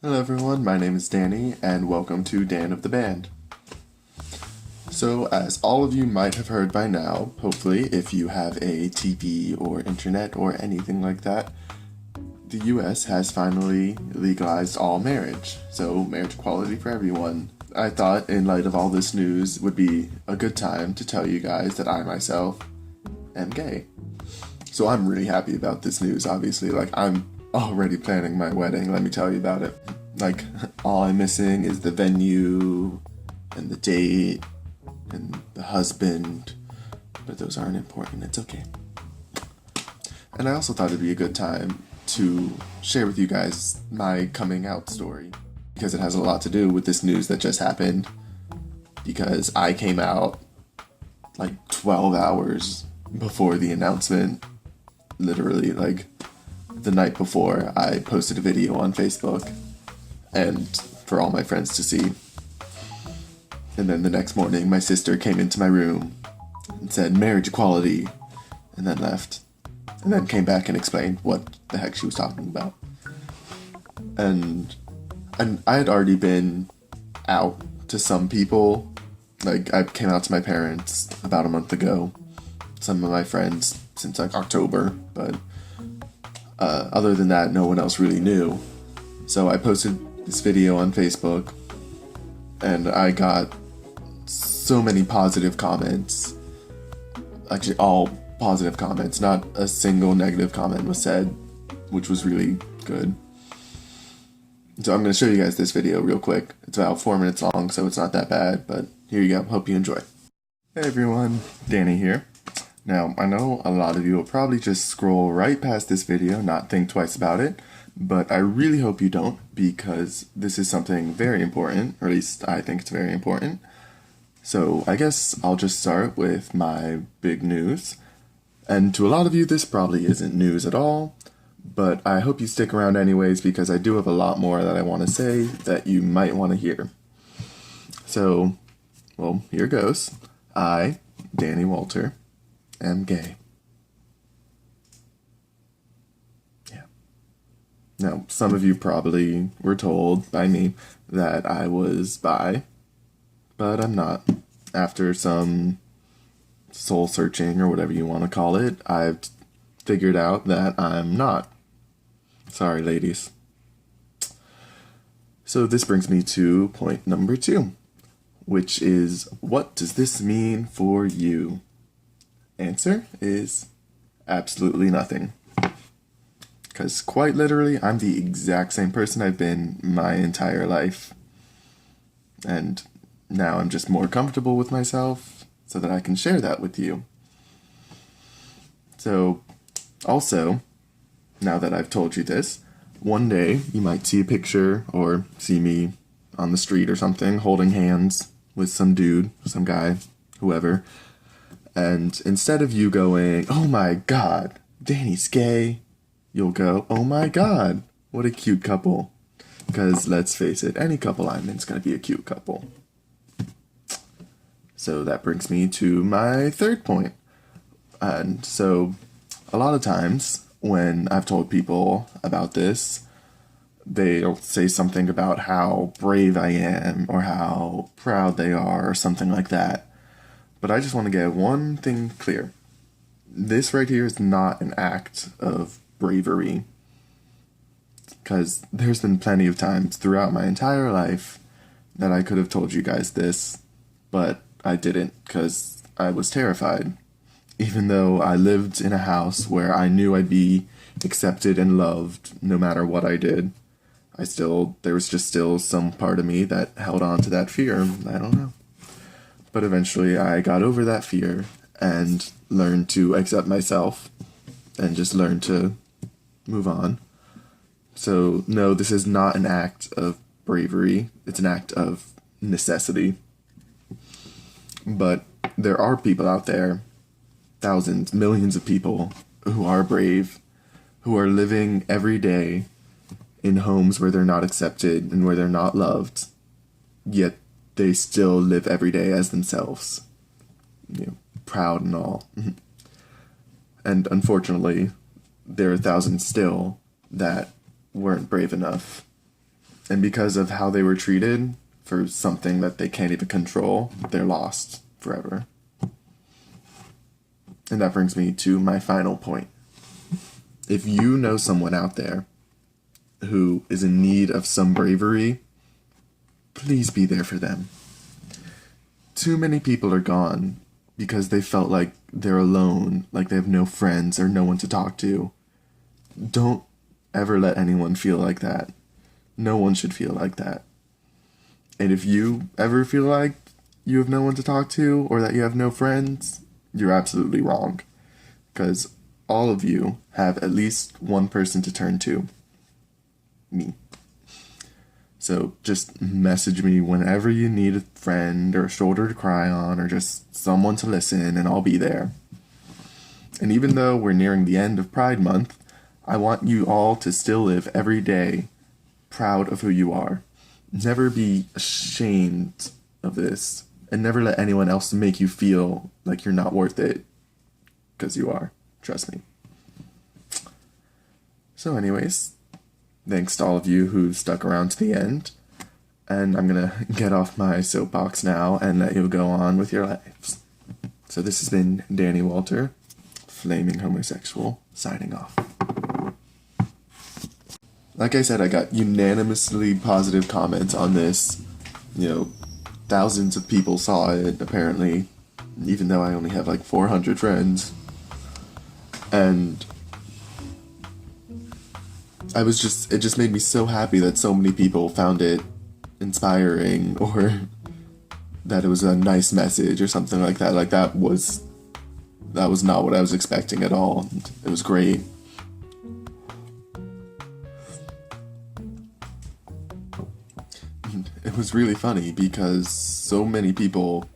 Hello everyone, my name is Danny, and welcome to Dan of the Band. So, as all of you might have heard by now, hopefully, if you have a TV or internet or anything like that, the US has finally legalized all marriage, so marriage equality for everyone. I thought, in light of all this news, would be a good time to tell you guys that I myself am gay. So I'm really happy about this news, obviously. I'm already planning my wedding, let me tell you about it. All I'm missing is the venue, and the date, and the husband, but those aren't important, it's okay. And I also thought it'd be a good time to share with you guys my coming out story, because it has a lot to do with this news that just happened, because I came out 12 hours before the announcement. Literally, the night before, I posted a video on Facebook and for all my friends to see. And then the next morning, my sister came into my room and said, "Marriage equality," and then left. And then came back and explained what the heck she was talking about. And I had already been out to some people. I came out to my parents about a month ago. Some of my friends since October, but other than that, no one else really knew. So I posted this video on Facebook, and I got so many positive comments. Actually, all positive comments. Not a single negative comment was said, which was really good. So I'm going to show you guys this video real quick. It's about 4 minutes long, so it's not that bad, but here you go. Hope you enjoy. Hey everyone, Danny here. Now, I know a lot of you will probably just scroll right past this video, not think twice about it, but I really hope you don't, because this is something very important, or at least I think it's very important. So I guess I'll just start with my big news. And to a lot of you, this probably isn't news at all, but I hope you stick around anyways, because I do have a lot more that I want to say that you might want to hear. So, well, here goes. I, Danny Walter, am gay. Yeah. Now, some of you probably were told by me that I was bi, but I'm not. After some soul searching, or whatever you want to call it, I've figured out that I'm not. Sorry, ladies. So this brings me to point number 2, which is, what does this mean for you? Answer is absolutely nothing. Because quite literally, I'm the exact same person I've been my entire life. And now I'm just more comfortable with myself so that I can share that with you. So, also, now that I've told you this, one day you might see a picture or see me on the street or something holding hands with some dude, some guy, whoever. And instead of you going, "Oh my god, Danny's gay," you'll go, "Oh my god, what a cute couple." Because let's face it, any couple I'm in is going to be a cute couple. So that brings me to my third point. And so a lot of times when I've told people about this, they'll say something about how brave I am or how proud they are or something like that. But I just want to get one thing clear. This right here is not an act of bravery. Because there's been plenty of times throughout my entire life that I could have told you guys this, but I didn't because I was terrified. Even though I lived in a house where I knew I'd be accepted and loved no matter what I did, there was just still some part of me that held on to that fear. I don't know. But eventually I got over that fear and learned to accept myself and just learned to move on. So no, this is not an act of bravery. It's an act of necessity. But there are people out there, thousands, millions of people, who are brave, who are living every day in homes where they're not accepted and where they're not loved, yet they still live every day as themselves, proud and all. And unfortunately, there are thousands still that weren't brave enough. And because of how they were treated for something that they can't even control, they're lost forever. And that brings me to my final point. If you know someone out there who is in need of some bravery, please be there for them. Too many people are gone because they felt like they're alone, like they have no friends or no one to talk to. Don't ever let anyone feel like that. No one should feel like that. And if you ever feel like you have no one to talk to or that you have no friends, you're absolutely wrong. Because all of you have at least one person to turn to. Me. So just message me whenever you need a friend or a shoulder to cry on or just someone to listen, and I'll be there. And even though we're nearing the end of Pride Month, I want you all to still live every day proud of who you are. Never be ashamed of this, and never let anyone else make you feel like you're not worth it, because you are. Trust me. So anyways, thanks to all of you who stuck around to the end, and I'm gonna get off my soapbox now and let you go on with your lives. So this has been Danny Walter, flaming homosexual, signing off. Like I said, I got unanimously positive comments on this. Thousands of people saw it, apparently, even though I only have like 400 friends. And it just made me so happy that so many people found it inspiring, or that it was a nice message or something like that. Like that was not what I was expecting at all. It was great. It was really funny because so many people,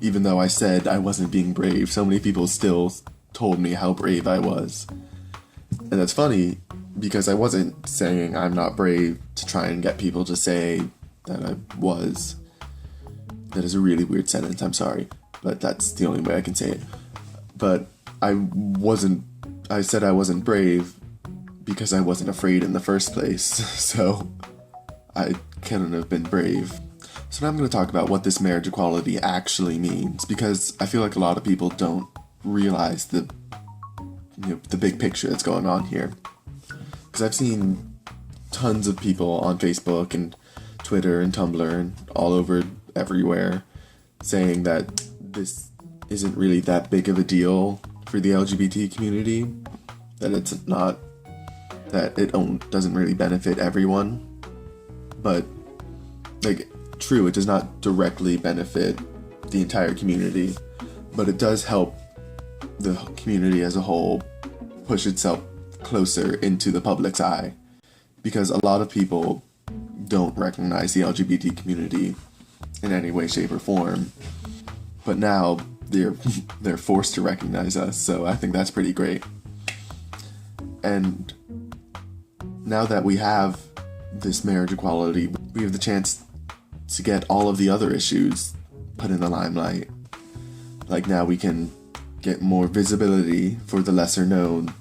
even though I said I wasn't being brave, so many people still told me how brave I was. And that's funny because I wasn't saying I'm not brave to try and get people to say that I was. That is a really weird sentence, I'm sorry, but that's the only way I can say it. But I said I wasn't brave because I wasn't afraid in the first place, so I couldn't have been brave. So now I'm going to talk about what this marriage equality actually means, because I feel like a lot of people don't realize the big picture that's going on here. Because I've seen tons of people on Facebook and Twitter and Tumblr and all over everywhere saying that this isn't really that big of a deal for the LGBT community, that it doesn't really benefit everyone. But, true, it does not directly benefit the entire community, but it does help the community as a whole push itself closer into the public's eye, because a lot of people don't recognize the LGBT community in any way, shape, or form, but now they're forced to recognize us, so I think that's pretty great. And now that we have this marriage equality, we have the chance to get all of the other issues put in the limelight. Like now we can get more visibility for the lesser known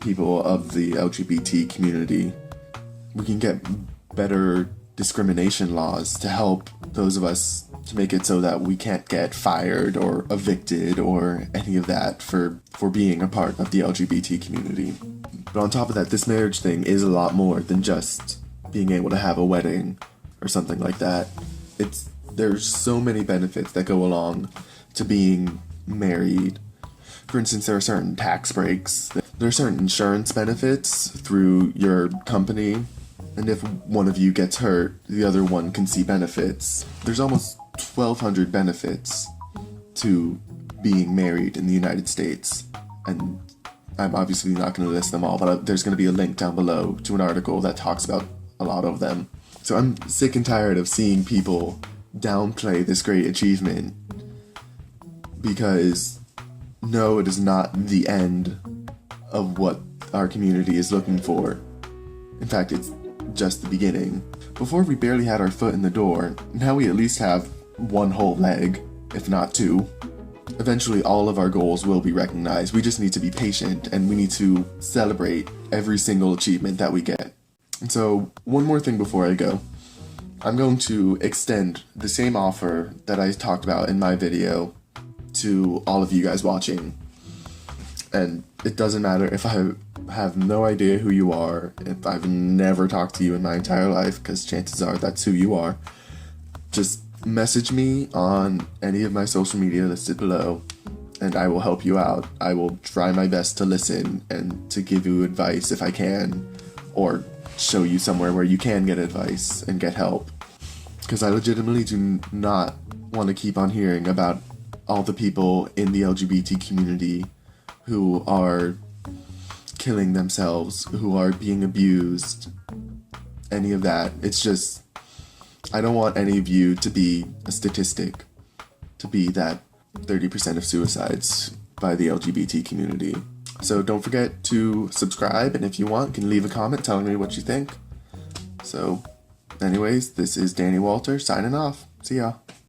people of the LGBT community. We can get better discrimination laws to help those of us, to make it so that we can't get fired or evicted or any of that for being a part of the LGBT community. But on top of that, this marriage thing is a lot more than just being able to have a wedding or something like that. There's so many benefits that go along to being married. For instance, there are certain tax breaks. There are certain insurance benefits through your company. And if one of you gets hurt, the other one can see benefits. There's almost 1,200 benefits to being married in the United States. And I'm obviously not going to list them all, but there's going to be a link down below to an article that talks about a lot of them. So I'm sick and tired of seeing people downplay this great achievement, because no, it is not the end of what our community is looking for. In fact, it's just the beginning. Before we barely had our foot in the door, now we at least have one whole leg, if not two. Eventually all of our goals will be recognized. We just need to be patient, and we need to celebrate every single achievement that we get. And so, one more thing before I go. I'm going to extend the same offer that I talked about in my video to all of you guys watching. And it doesn't matter if I have no idea who you are, if I've never talked to you in my entire life, because chances are that's who you are. Just message me on any of my social media listed below, and I will help you out. I will try my best to listen and to give you advice if I can, or show you somewhere where you can get advice and get help. Because I legitimately do not want to keep on hearing about all the people in the LGBT community who are killing themselves, who are being abused, any of that. It's just, I don't want any of you to be a statistic, to be that 30% of suicides by the LGBT community. So don't forget to subscribe, and if you want, you can leave a comment telling me what you think. So, anyways, this is Danny Walter signing off. See ya.